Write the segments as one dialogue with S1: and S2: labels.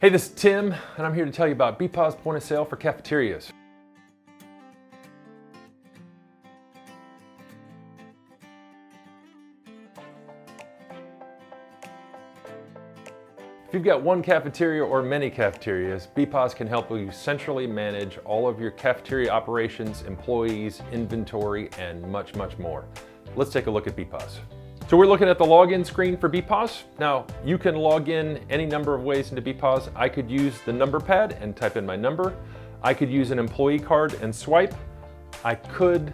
S1: Hey, this is Tim, and I'm here to tell you about BPOS point of sale for cafeterias. If you've got one cafeteria or many cafeterias, BPOS can help you centrally manage all of your cafeteria operations, employees, inventory, and much, much more. Let's take a look at BPOS. So we're looking at the login screen for BPOS. Now, you can log in any number of ways into BPOS. I could use the number pad and type in my number. I could use an employee card and swipe. I could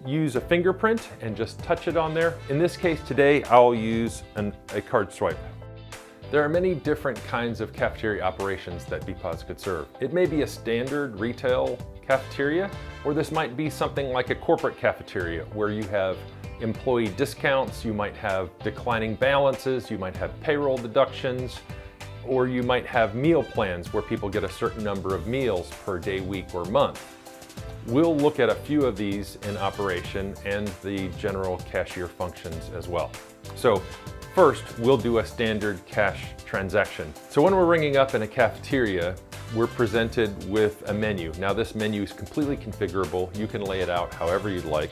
S1: use a fingerprint and just touch it on there. In this case today, I'll use a card swipe. There are many different kinds of cafeteria operations that BPOS could serve. It may be a standard retail cafeteria, or this might be something like a corporate cafeteria where you have employee discounts, you might have declining balances, you might have payroll deductions, or you might have meal plans where people get a certain number of meals per day, week, or month. We'll look at a few of these in operation and the general cashier functions as well. So first, we'll do a standard cash transaction. So when we're ringing up in a cafeteria, we're presented with a menu. Now this menu is completely configurable. You can lay it out however you'd like.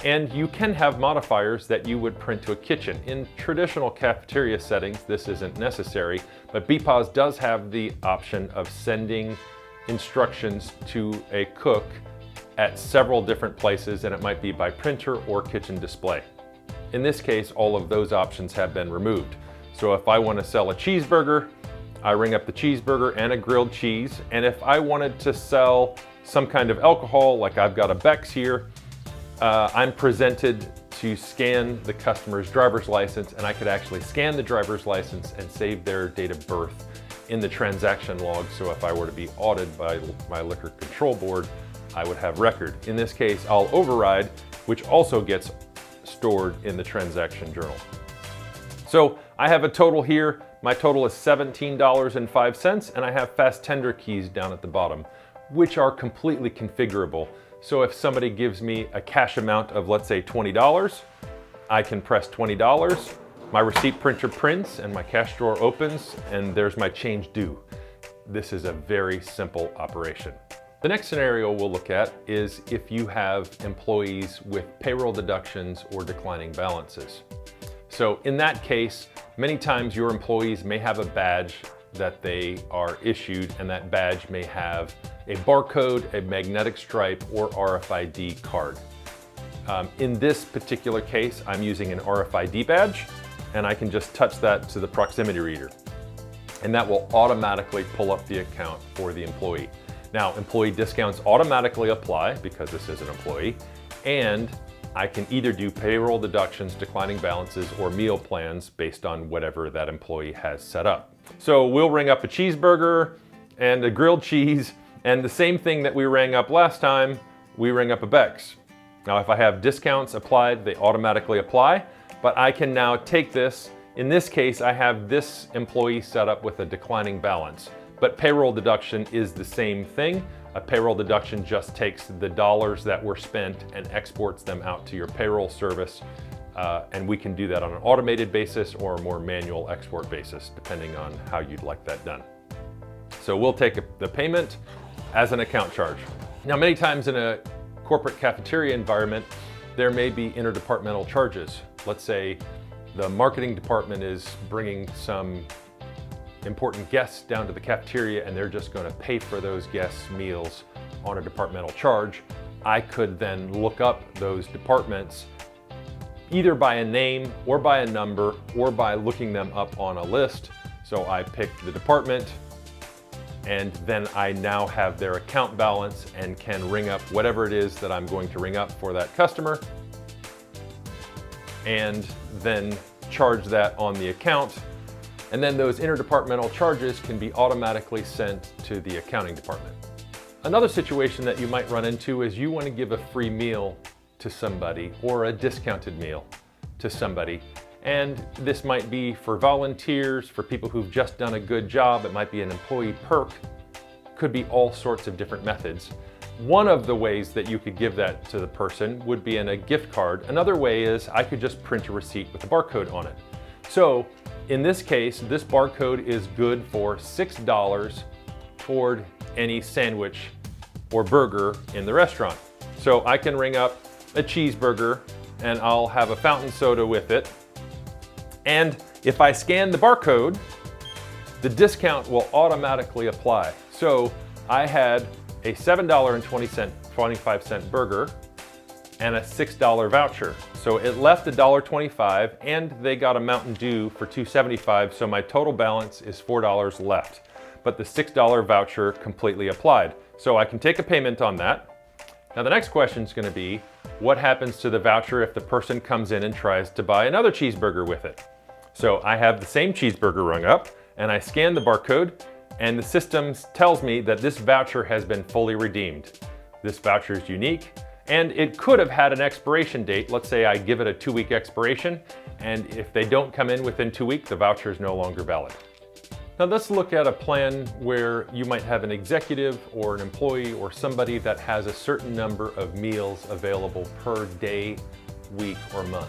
S1: And you can have modifiers that you would print to a kitchen. In traditional cafeteria settings, this isn't necessary, but BPOS does have the option of sending instructions to a cook at several different places, and it might be by printer or kitchen display. In this case, all of those options have been removed. So if I want to sell a cheeseburger, I ring up the cheeseburger and a grilled cheese. And if I wanted to sell some kind of alcohol, like I've got a Beck's here, I'm presented to scan the customer's driver's license, and I could actually scan the driver's license and save their date of birth in the transaction log. So if I were to be audited by my liquor control board, I would have record. In this case, I'll override, which also gets stored in the transaction journal. So I have a total here. My total is $17.05, and I have fast tender keys down at the bottom, which are completely configurable. So if somebody gives me a cash amount of, let's say, $20, I can press $20. My receipt printer prints and my cash drawer opens, and there's my change due. This is a very simple operation. The next scenario we'll look at is if you have employees with payroll deductions or declining balances. So in that case, many times your employees may have a badge that they are issued, and that badge may have a barcode, a magnetic stripe, or RFID card. In this particular case, I'm using an RFID badge, and I can just touch that to the proximity reader, and that will automatically pull up the account for the employee. Now, employee discounts automatically apply because this is an employee, and I can either do payroll deductions, declining balances, or meal plans based on whatever that employee has set up. So we'll ring up a cheeseburger and a grilled cheese, and the same thing that we rang up last time, we ring up a Beck's. Now if I have discounts applied, they automatically apply, but I can now take this. In this case, I have this employee set up with a declining balance, but payroll deduction is the same thing. A payroll deduction just takes the dollars that were spent and exports them out to your payroll service, and we can do that on an automated basis or a more manual export basis, depending on how you'd like that done. So we'll take the payment as an account charge. Now, many times in a corporate cafeteria environment, there may be interdepartmental charges. Let's say the marketing department is bringing some important guests down to the cafeteria, and they're just going to pay for those guests' meals on a departmental charge. I could then look up those departments either by a name or by a number or by looking them up on a list. So I pick the department, and then I now have their account balance and can ring up whatever it is that I'm going to ring up for that customer, and then charge that on the account. And then those interdepartmental charges can be automatically sent to the accounting department. Another situation that you might run into is you want to give a free meal to somebody or a discounted meal to somebody. And this might be for volunteers, for people who've just done a good job. It might be an employee perk. Could be all sorts of different methods. One of the ways that you could give that to the person would be in a gift card. Another way is I could just print a receipt with a barcode on it. So In this case, this barcode is good for $6 toward any sandwich or burger in the restaurant. So I can ring up a cheeseburger and I'll have a fountain soda with it. And if I scan the barcode, the discount will automatically apply. So I had a $7.25 burger and a $6 voucher. So it left $1.25 and they got a Mountain Dew for $2.75, so my total balance is $4 left. But the $6 voucher completely applied. So I can take a payment on that. Now the next question is going to be, what happens to the voucher if the person comes in and tries to buy another cheeseburger with it? So I have the same cheeseburger rung up and I scan the barcode and the system tells me that this voucher has been fully redeemed. This voucher is unique and it could have had an expiration date. Let's say I give it a 2-week expiration, and if they don't come in within 2 weeks, the voucher is no longer valid. Now let's look at a plan where you might have an executive or an employee or somebody that has a certain number of meals available per day, week, or month.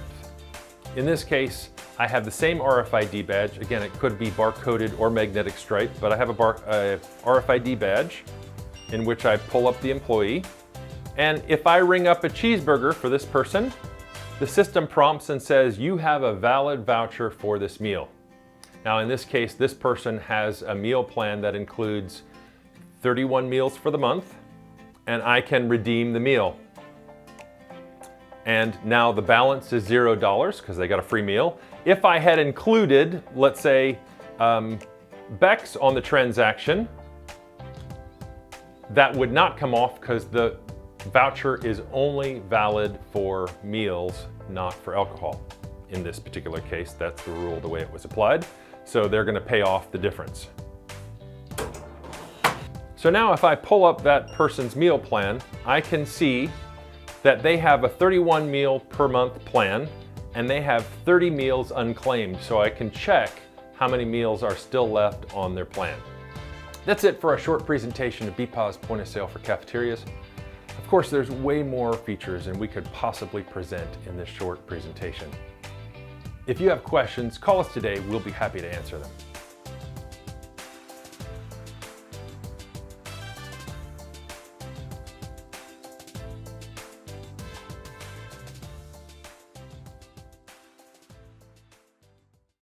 S1: In this case, I have the same RFID badge. Again, it could be barcoded or magnetic stripe, but I have a RFID badge in which I pull up the employee. And if I ring up a cheeseburger for this person, the system prompts and says, you have a valid voucher for this meal. Now in this case, this person has a meal plan that includes 31 meals for the month, and I can redeem the meal. And now the balance is $0 because they got a free meal. If I had included, let's say, Bex on the transaction, that would not come off because the voucher is only valid for meals, not for alcohol. In this particular case, that's the rule, the way it was applied. So they're going to pay off the difference. So now if I pull up that person's meal plan, I can see that they have a 31 meal per month plan and they have 30 meals unclaimed. So I can check how many meals are still left on their plan. That's it for a short presentation of BPOS point of sale for cafeterias. Of course, there's way more features than we could possibly present in this short presentation. If you have questions, call us today. We'll be happy to answer them.